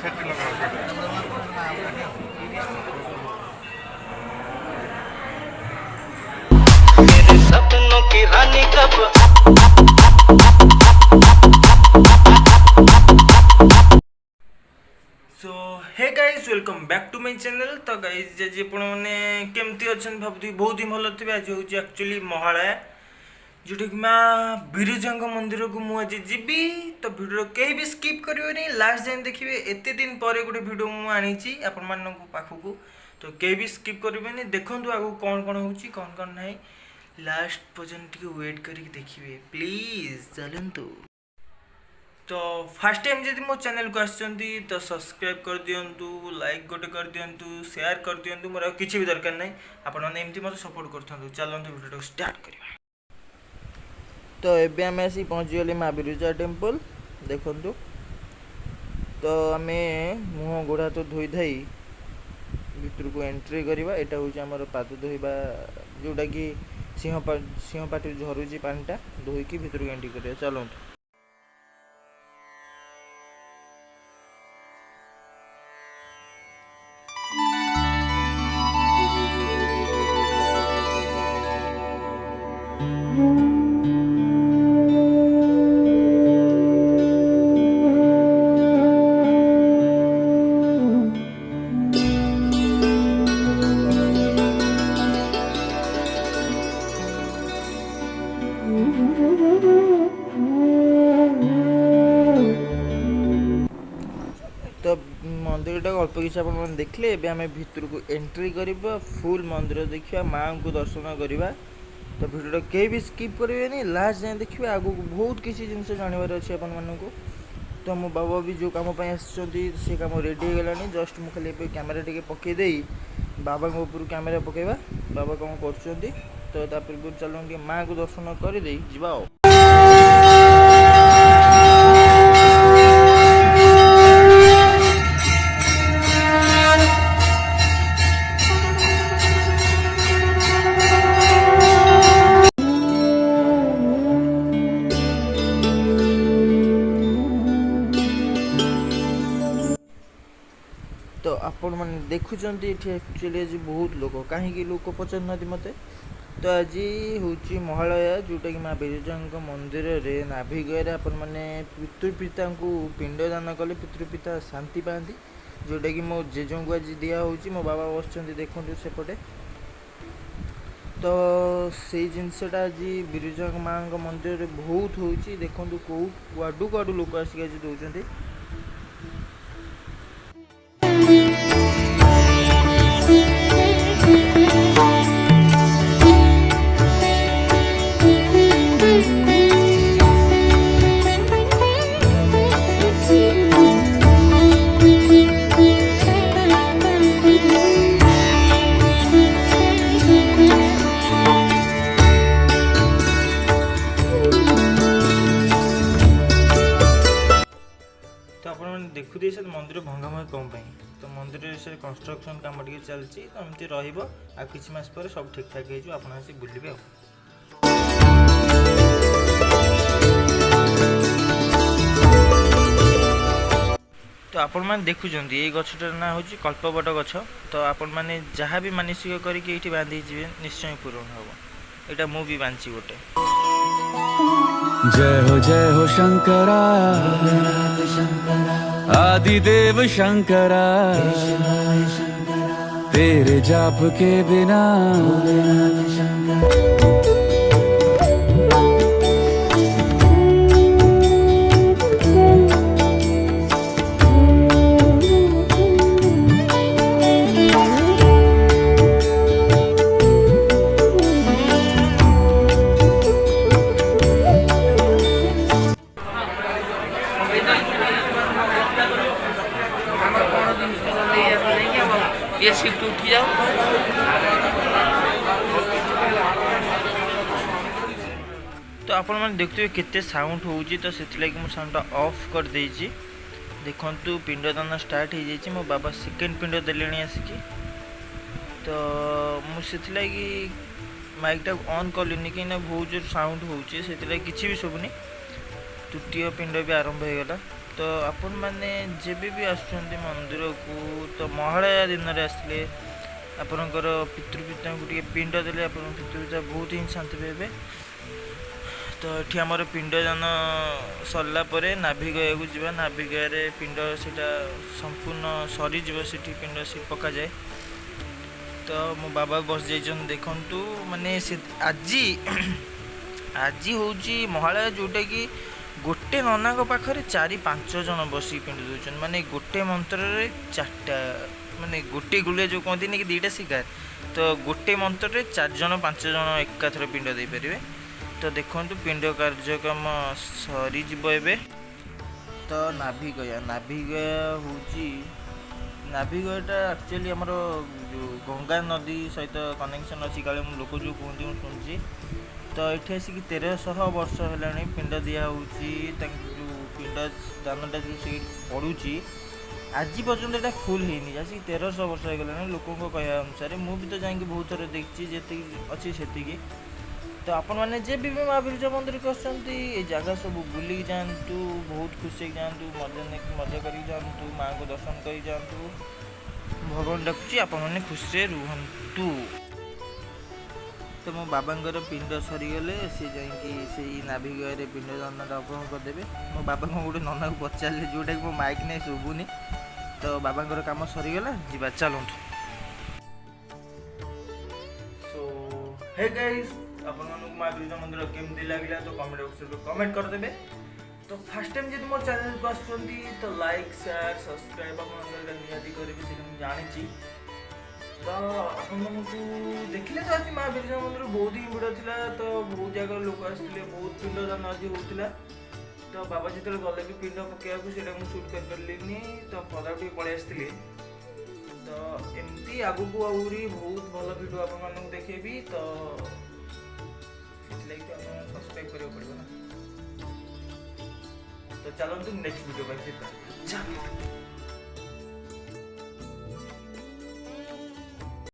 मेरे सपनों की रानी कब सो hey guys welcome back to my channel. तो गाइज आज आपने केमती अच्छा भावुँ बहुत ही भल थे। आज हूँ एक्चुअली महालया जोटा कि माँ बिरजा मंदिर को मुझे जीवी। तो भिडियो कहीं भी स्किप करेंगे लास्ट जाए देखिए। एत दिन पर गोटे भिडियो मुझे आपण पाखक तो कहीं भी स्किप करेंगे। देखूँ आगू कौन कौन हो ना लास्ट पर्यंत वेट करके देखिए प्लीज चलतु। तो फास्ट टाइम जब मो चैनल को आसछंती तो सब्सक्राइब कर दियंतु, लाइक गोटे कर दियंतु, शेयर कर दियंतु। मोर किसी भी दरकार नहीं, आपण मैंने एमती मत सपोर्ट करथंतु। चलंतु वीडियो स्टार्ट करिया। तो एबे आम आसी पहुँची गली माँ बिरजा टेम्पल देखंतु। तो आमे मुह गोड़ हाथ धोई धाई भितर को एंट्री करवा। एटा हूँ आमर पाद धोइबा जोटा कि सिंह पाटी झरुची पानीटा धोईकी भितर को एंट्री करिया। चलंतु। तो मंदिर टा अल्प किसी आप देखले। एबे आमे भितर को एंट्री करबा, फुल मंदिर देखिया, माँ को दर्शन करवा। तो भिडियो कहीं भी स्किप करेंगे लास्ट जाए देखिए। आगू बहुत किसी जिन जानवर अच्छे आपण मानक। तो मो बाबा भी जो कम से कम रेडी हो गलानी। जस्ट मुझे खाली कैमेरा टे पकईदे बाबा ऊपर कैमेरा पकेबा। बाबा कौन कर तो चलो माँ को दर्शन करदे जा। तो आपण मैंने देखुं एक्चुअली आज बहुत लोग कहीं लोक पचार मत। तो आज हूँ महालया जोटा कि माँ बिरजा मंदिर रे नाभिगया आपण मैंने पितृपिता को पिंडदान कले पितृपिता शांति पाती। जोटा कि मो जेजों को आज दिहूँ। मो बाबा बस देखु सेपटे। तो से जिनसटा आज बिरजा माँ मंदिर बहुत हो देखु कौ कुआडू कुआडू लोक आसिक आज दौरान। तो आप देखु दे मंदिर भंगामय कौन पाई। तो मंदिर से कंस्ट्रक्शन काम टे चलती। तो एमती रही मास पर सब ठीक ठाक हो बुले। तो आपण मैंने देखुं ये गछटार ना हूँ कल्पवट गछ। तो आपण मैंने जहाँ भी मानसिक करके बांधी जी निश्चय पूरण हम। यहाँ मु भी बांधी गोटे। जय हो शंकरा आदिदेव शंकरा, तेरे जाप के बिना ये सिर्फ उठ जाओ। तो आपण मैंने देखते केते साउंड हो। तो से मुझे साउंड ऑफ कर देछि। देखंतु पिंडदान स्टार्ट हो जाइए। मो बाबा सेकेंड पिंड देले आसिक। तो मुझे माइक टा ऑन कलिनी कहीं बहुत जोर साउंड हो। किसी भी शुभुनी। तृतीय पिंड भी आरंभ हो गला। तो आपण मैंने जेबे भी आसुचंदी मंदिर को तो महालया दिन में आसले आपणकर पितृपिता को पिंड देले आप पितृपिता बहुत ही शांति पाइबे। तो ये आमर पिंडदान सरला नाभि गया को जीवा नाभि गया पिंड से संपूर्ण सरीज से पिंड से पका जाए। तो मो बाबा बस जाइछन देखंतु माने से आज आज हूँ महालया जोटा कि गोटे नना पाखरे 4-5 जन बसी पिंड दूचन माने गोटे मंत्र रे 4टा माने गोटे गुलिया जो कहती कि 2टा शिकार तो गोटे मंत्र रे 4 जन 5 जन एकाथर पिंड दे पारे। तो देखंतु पिंड कार्यक्रम सरीजिव एबे। तो नाभि गया हूँ नाभि गयाटा एक्चुअली आमर जो गंगा नदी सहित कनेक्शन अच्छी काले लोक जो कहते मुझे शुणुची। तो ये आसिक 1300 वर्ष है पिंड दिया जो पिंड दानटा जो से पड़ुची आज पर्यटन यहाँ फुल होनी आसिक 1300 वर्ष हो गला लोकों कहवा अनुसार मुझे तो जाकि बहुत थर देखी जी अच्छी से। तो आपण मैंने जब भी माँ बिरजा मंदिर को आसती जगह सब बुल जातु बहुत खुशी जातु मजा कर जातु माँ को दर्शन कर जातु भगवान डाकुची आपण मैंने खुशी रुहतु। तो मो बाबांगर पिंड सरीगले सी जा नाभि गया पिंड दान अर्पण करदे। मो बाबा गोटे नना को पचारे जोटा कि मो माइक नहीं शुभुनी। तो बाबांगर काम सरीगला जीवा चलतु। सो हे गाइस अपन माँ बिरजा मंदिर केमती लगे तो कमेंट बॉक्स में कमेंट करदे। तो फर्स्ट टाइम जब मो चैनल को आसुँच तो लाइक शेयर सब्सक्राइब निहाती करेंगे से जानी। तो आपण देखिले तो आज माँ बिरजा मंदिर बहुत ही भिड़ था। तो बहुत जगह लोक आसते बहुत पिंड दान आज होता। तो बाबा जो गले भी पिंड पकड़ा मुझे सुट कर पारे तो पदाटी पलि आसते। तो एमती आगू को आहरी बहुत भल भिडियो आपको देखेबी। तो सब्सक्राइब करियो पड़ेगा ना। तो चलो नेक्स्ट वीडियो पर फिर